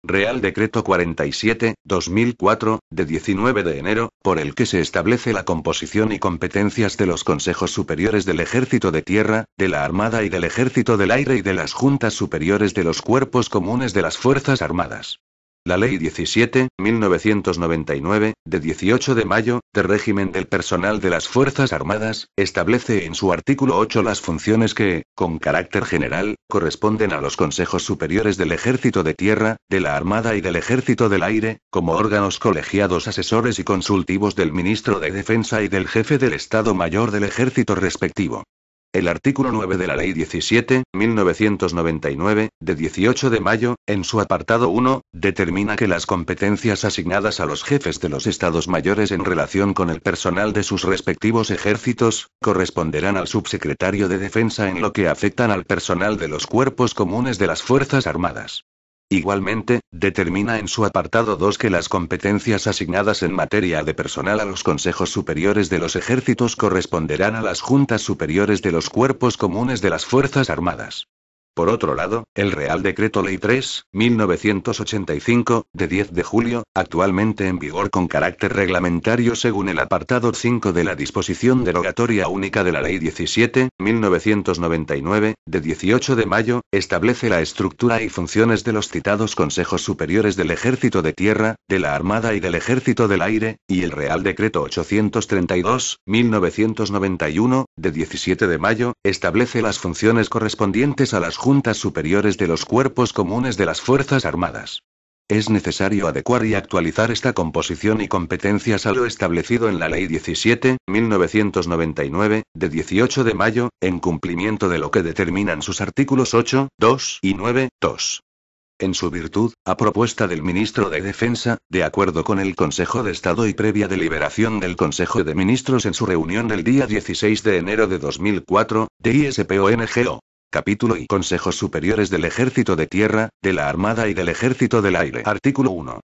Real Decreto 47/2004, de 19 de enero, por el que se establece la composición y competencias de los Consejos Superiores del Ejército de Tierra, de la Armada y del Ejército del Aire y de las Juntas Superiores de los Cuerpos Comunes de las Fuerzas Armadas. La Ley 17/1999, de 18 de mayo, de régimen del personal de las Fuerzas Armadas, establece en su artículo 8 las funciones que, con carácter general, corresponden a los Consejos Superiores del Ejército de Tierra, de la Armada y del Ejército del Aire, como órganos colegiados asesores y consultivos del Ministro de Defensa y del Jefe del Estado Mayor del Ejército respectivo. El artículo 9 de la Ley 17/1999, de 18 de mayo, en su apartado 1, determina que las competencias asignadas a los jefes de los Estados Mayores en relación con el personal de sus respectivos ejércitos, corresponderán al subsecretario de Defensa en lo que afectan al personal de los cuerpos comunes de las Fuerzas Armadas. Igualmente, determina en su apartado 2 que las competencias asignadas en materia de personal a los consejos superiores de los ejércitos corresponderán a las juntas superiores de los cuerpos comunes de las Fuerzas Armadas. Por otro lado, el Real Decreto Ley 3/1985, de 10 de julio, actualmente en vigor con carácter reglamentario según el apartado 5 de la disposición derogatoria única de la Ley 17/1999, de 18 de mayo, establece la estructura y funciones de los citados Consejos Superiores del Ejército de Tierra, de la Armada y del Ejército del Aire, y el Real Decreto 832/1991, de 17 de mayo, establece las funciones correspondientes a las Juntas Superiores de los Cuerpos Comunes de las Fuerzas Armadas. Es necesario adecuar y actualizar esta composición y competencias a lo establecido en la Ley 17/1999, de 18 de mayo, en cumplimiento de lo que determinan sus artículos 8, 2 y 9, 2. En su virtud, a propuesta del Ministro de Defensa, de acuerdo con el Consejo de Estado y previa deliberación del Consejo de Ministros en su reunión del día 16 de enero de 2004, de ISPONGO. Capítulo y Consejos Superiores del Ejército de Tierra, de la Armada y del Ejército del Aire. Artículo 1.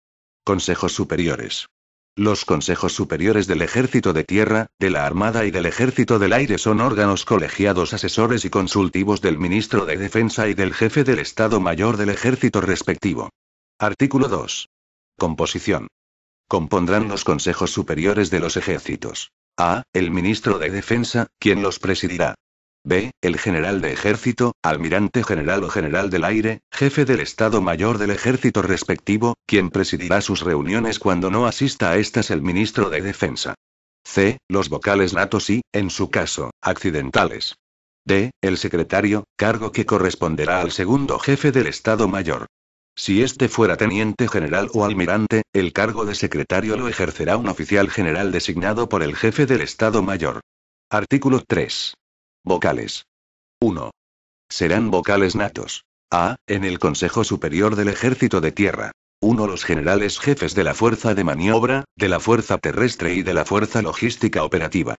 Consejos Superiores. Los Consejos Superiores del Ejército de Tierra, de la Armada y del Ejército del Aire son órganos colegiados asesores y consultivos del Ministro de Defensa y del Jefe del Estado Mayor del Ejército respectivo. Artículo 2. Composición. Compondrán los Consejos Superiores de los Ejércitos. A. El Ministro de Defensa, quien los presidirá. B. El General de Ejército, Almirante General o General del Aire, Jefe del Estado Mayor del Ejército respectivo, quien presidirá sus reuniones cuando no asista a estas el Ministro de Defensa. C. Los vocales natos y, en su caso, accidentales. D. El Secretario, cargo que corresponderá al segundo Jefe del Estado Mayor. Si este fuera teniente general o almirante, el cargo de secretario lo ejercerá un oficial general designado por el Jefe del Estado Mayor. Artículo 3. Vocales. 1. Serán vocales natos. A. En el Consejo Superior del Ejército de Tierra. 1. Los generales jefes de la Fuerza de Maniobra, de la Fuerza Terrestre y de la Fuerza Logística Operativa.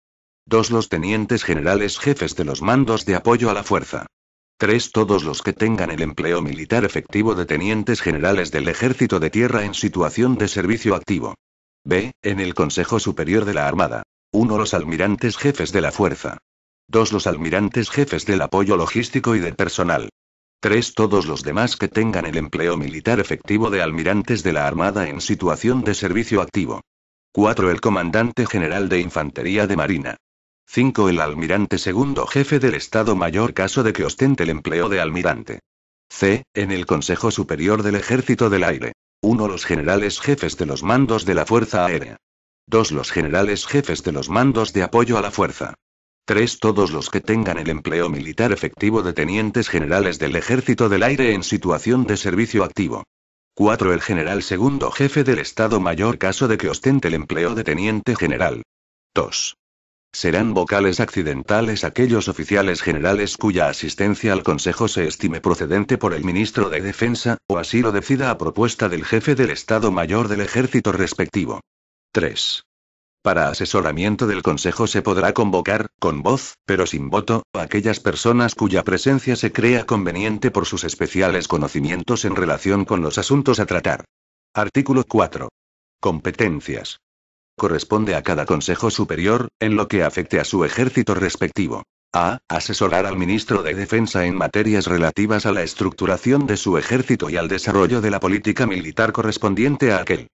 2. Los tenientes generales jefes de los mandos de apoyo a la fuerza. 3. Todos los que tengan el empleo militar efectivo de tenientes generales del Ejército de Tierra en situación de servicio activo. B. En el Consejo Superior de la Armada. 1. Los almirantes jefes de la fuerza. 2. Los almirantes jefes del apoyo logístico y de personal. 3. Todos los demás que tengan el empleo militar efectivo de almirantes de la Armada en situación de servicio activo. 4. El comandante general de Infantería de Marina. 5. El almirante segundo jefe del Estado Mayor caso de que ostente el empleo de almirante. C. En el Consejo Superior del Ejército del Aire. 1. Los generales jefes de los mandos de la Fuerza Aérea. 2. Los generales jefes de los mandos de apoyo a la fuerza. 3. Todos los que tengan el empleo militar efectivo de tenientes generales del Ejército del Aire en situación de servicio activo. 4. El general segundo jefe del Estado Mayor caso de que ostente el empleo de teniente general. 2. Serán vocales accidentales aquellos oficiales generales cuya asistencia al Consejo se estime procedente por el Ministro de Defensa, o así lo decida a propuesta del Jefe del Estado Mayor del Ejército respectivo. 3. Para asesoramiento del Consejo se podrá convocar, con voz, pero sin voto, a aquellas personas cuya presencia se crea conveniente por sus especiales conocimientos en relación con los asuntos a tratar. Artículo 4. Competencias. Corresponde a cada Consejo Superior, en lo que afecte a su ejército respectivo. A. Asesorar al ministro de Defensa en materias relativas a la estructuración de su ejército y al desarrollo de la política militar correspondiente a aquel.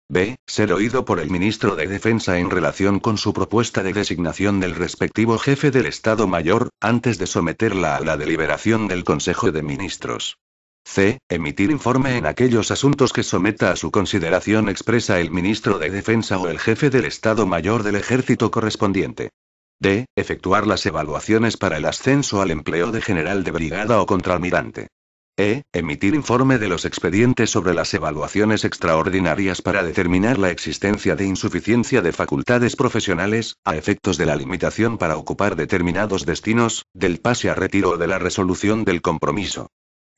B. Ser oído por el ministro de Defensa en relación con su propuesta de designación del respectivo jefe del Estado Mayor, antes de someterla a la deliberación del Consejo de Ministros. C. Emitir informe en aquellos asuntos que someta a su consideración expresa el ministro de Defensa o el jefe del Estado Mayor del Ejército correspondiente. D. Efectuar las evaluaciones para el ascenso al empleo de general de brigada o contraalmirante. E. Emitir informe de los expedientes sobre las evaluaciones extraordinarias para determinar la existencia de insuficiencia de facultades profesionales, a efectos de la limitación para ocupar determinados destinos, del pase a retiro o de la resolución del compromiso.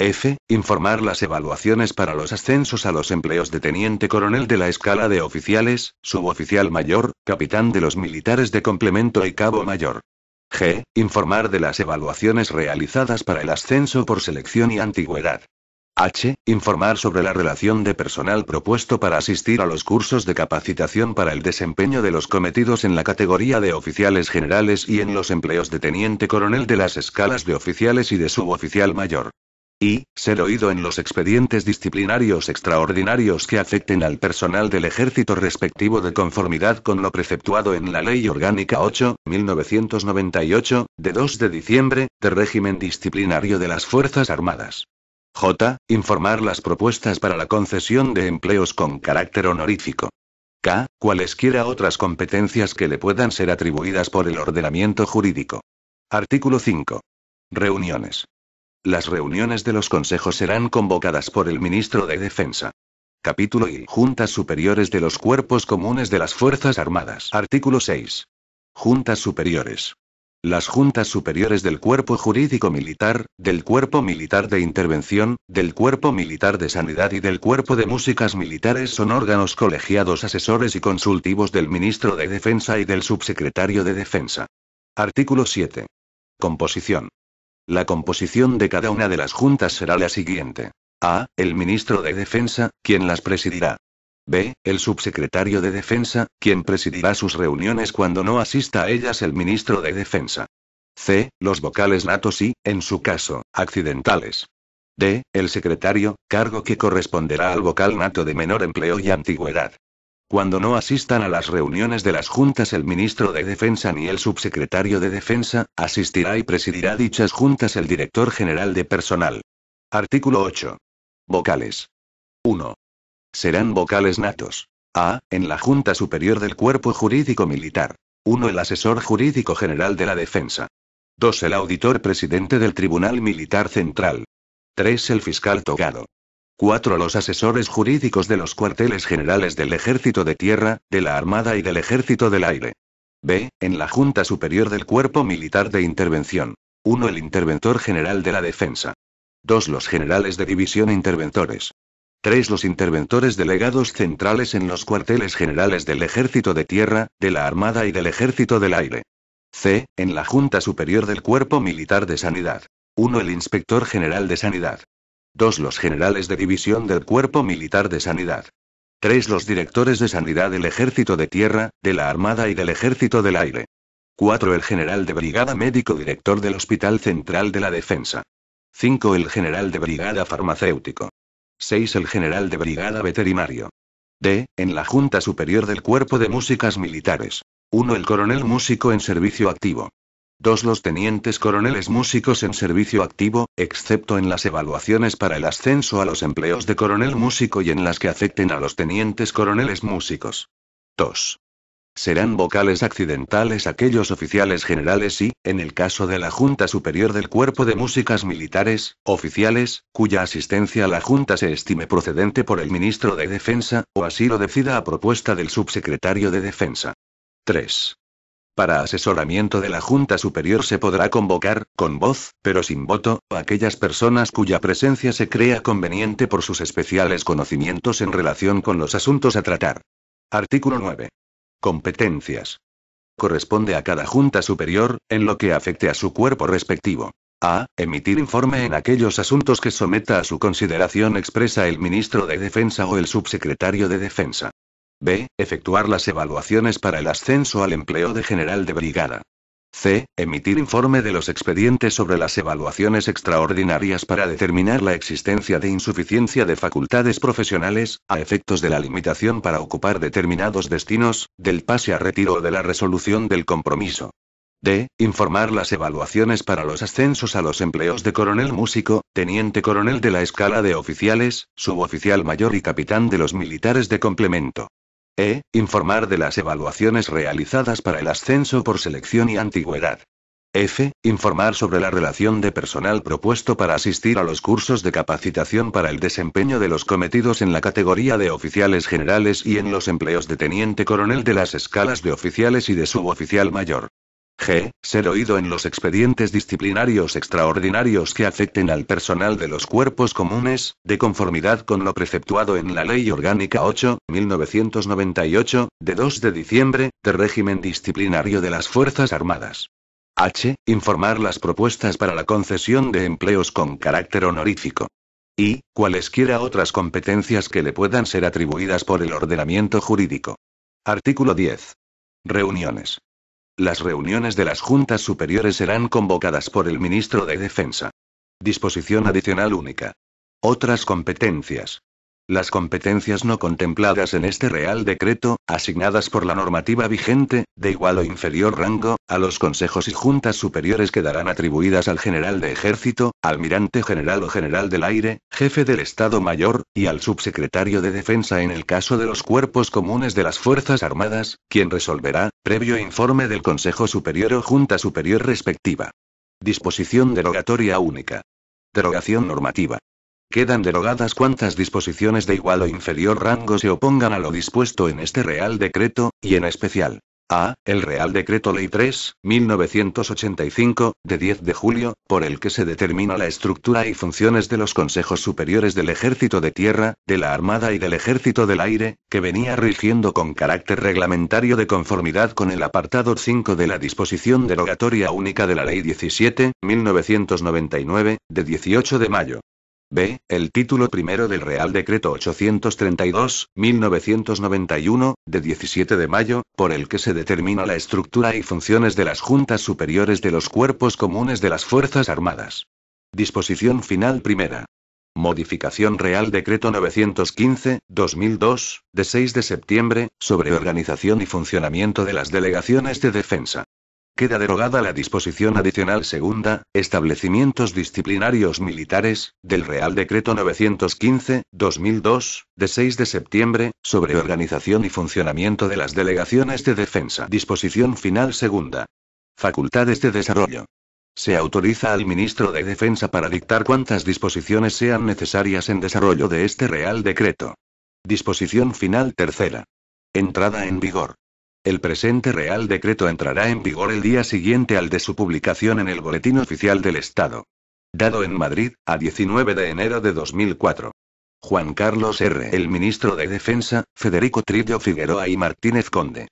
F. Informar las evaluaciones para los ascensos a los empleos de teniente coronel de la escala de oficiales, suboficial mayor, capitán de los militares de complemento y cabo mayor. G. Informar de las evaluaciones realizadas para el ascenso por selección y antigüedad. H. Informar sobre la relación de personal propuesto para asistir a los cursos de capacitación para el desempeño de los cometidos en la categoría de oficiales generales y en los empleos de teniente coronel de las escalas de oficiales y de suboficial mayor. Y. Ser oído en los expedientes disciplinarios extraordinarios que afecten al personal del ejército respectivo de conformidad con lo preceptuado en la Ley Orgánica 8/1998, de 2 de diciembre, de régimen disciplinario de las Fuerzas Armadas. J. Informar las propuestas para la concesión de empleos con carácter honorífico. K. Cualesquiera otras competencias que le puedan ser atribuidas por el ordenamiento jurídico. Artículo 5. Reuniones. Las reuniones de los consejos serán convocadas por el ministro de Defensa. Capítulo I. Juntas superiores de los cuerpos comunes de las Fuerzas Armadas. Artículo 6. Juntas superiores. Las juntas superiores del Cuerpo Jurídico Militar, del Cuerpo Militar de Intervención, del Cuerpo Militar de Sanidad y del Cuerpo de Músicas Militares son órganos colegiados asesores y consultivos del ministro de Defensa y del subsecretario de Defensa. Artículo 7. Composición. La composición de cada una de las juntas será la siguiente. A. El ministro de Defensa, quien las presidirá. B. El subsecretario de Defensa, quien presidirá sus reuniones cuando no asista a ellas el ministro de Defensa. C. Los vocales natos y, en su caso, accidentales. D. El secretario, cargo que corresponderá al vocal nato de menor empleo y antigüedad. Cuando no asistan a las reuniones de las juntas el ministro de Defensa ni el subsecretario de Defensa, asistirá y presidirá dichas juntas el director general de personal. Artículo 8. Vocales. 1. Serán vocales natos. A. En la Junta Superior del Cuerpo Jurídico Militar. 1. El asesor jurídico general de la Defensa. 2. El auditor presidente del Tribunal Militar Central. 3. El fiscal togado. 4. Los asesores jurídicos de los cuarteles generales del Ejército de Tierra, de la Armada y del Ejército del Aire. B. En la Junta Superior del Cuerpo Militar de Intervención. 1. El interventor general de la Defensa. 2. Los generales de división interventores. 3. Los interventores delegados centrales en los cuarteles generales del Ejército de Tierra, de la Armada y del Ejército del Aire. C. En la Junta Superior del Cuerpo Militar de Sanidad. 1. El inspector general de Sanidad. 2. Los generales de división del Cuerpo Militar de Sanidad. 3. Los directores de sanidad del Ejército de Tierra, de la Armada y del Ejército del Aire. 4. El general de brigada médico director del Hospital Central de la Defensa. 5. El general de brigada farmacéutico. 6. El general de brigada veterinario. D. En la Junta Superior del Cuerpo de Músicas Militares. 1. El coronel músico en servicio activo. 2. Los tenientes coroneles músicos en servicio activo, excepto en las evaluaciones para el ascenso a los empleos de coronel músico y en las que afecten a los tenientes coroneles músicos. 2. Serán vocales accidentales aquellos oficiales generales y, en el caso de la Junta Superior del Cuerpo de Músicas Militares, oficiales, cuya asistencia a la Junta se estime procedente por el ministro de Defensa, o así lo decida a propuesta del subsecretario de Defensa. 3. Para asesoramiento de la Junta Superior se podrá convocar, con voz, pero sin voto, a aquellas personas cuya presencia se crea conveniente por sus especiales conocimientos en relación con los asuntos a tratar. Artículo 9. Competencias. Corresponde a cada Junta Superior, en lo que afecte a su cuerpo respectivo. A. Emitir informe en aquellos asuntos que someta a su consideración expresa el ministro de Defensa o el subsecretario de Defensa. B. Efectuar las evaluaciones para el ascenso al empleo de general de brigada. C. Emitir informe de los expedientes sobre las evaluaciones extraordinarias para determinar la existencia de insuficiencia de facultades profesionales, a efectos de la limitación para ocupar determinados destinos, del pase a retiro o de la resolución del compromiso. D. Informar las evaluaciones para los ascensos a los empleos de coronel músico, teniente coronel de la escala de oficiales, suboficial mayor y capitán de los militares de complemento. E. Informar de las evaluaciones realizadas para el ascenso por selección y antigüedad. F. Informar sobre la relación de personal propuesto para asistir a los cursos de capacitación para el desempeño de los cometidos en la categoría de oficiales generales y en los empleos de teniente coronel de las escalas de oficiales y de suboficial mayor. G. Ser oído en los expedientes disciplinarios extraordinarios que afecten al personal de los cuerpos comunes, de conformidad con lo preceptuado en la Ley Orgánica 8/1998, de 2 de diciembre, de régimen disciplinario de las Fuerzas Armadas. H. Informar las propuestas para la concesión de empleos con carácter honorífico. I. Cualesquiera otras competencias que le puedan ser atribuidas por el ordenamiento jurídico. Artículo 10. Reuniones. Las reuniones de las juntas superiores serán convocadas por el ministro de Defensa. Disposición adicional única. Otras competencias. Las competencias no contempladas en este Real Decreto, asignadas por la normativa vigente, de igual o inferior rango, a los consejos y juntas superiores quedarán atribuidas al general de ejército, almirante general o general del aire, jefe del Estado Mayor, y al subsecretario de Defensa en el caso de los cuerpos comunes de las Fuerzas Armadas, quien resolverá, previo informe del Consejo Superior o Junta Superior respectiva. Disposición derogatoria única. Derogación normativa. Quedan derogadas cuantas disposiciones de igual o inferior rango se opongan a lo dispuesto en este Real Decreto, y en especial: A. El Real Decreto Ley 3/1985, de 10 de julio, por el que se determina la estructura y funciones de los consejos superiores del Ejército de Tierra, de la Armada y del Ejército del Aire, que venía rigiendo con carácter reglamentario de conformidad con el apartado 5 de la disposición derogatoria única de la Ley 17/1999, de 18 de mayo. B. El título primero del Real Decreto 832/1991, de 17 de mayo, por el que se determina la estructura y funciones de las juntas superiores de los cuerpos comunes de las Fuerzas Armadas. Disposición final primera. Modificación Real Decreto 915/2002, de 6 de septiembre, sobre organización y funcionamiento de las delegaciones de defensa. Queda derogada la disposición adicional segunda, establecimientos disciplinarios militares, del Real Decreto 915/2002, de 6 de septiembre, sobre organización y funcionamiento de las delegaciones de defensa. Disposición final segunda. Facultades de desarrollo. Se autoriza al ministro de Defensa para dictar cuantas disposiciones sean necesarias en desarrollo de este Real Decreto. Disposición final tercera. Entrada en vigor. El presente Real Decreto entrará en vigor el día siguiente al de su publicación en el Boletín Oficial del Estado. Dado en Madrid, a 19 de enero de 2004. Juan Carlos R. El ministro de Defensa, Federico Trillo Figueroa y Martínez Conde.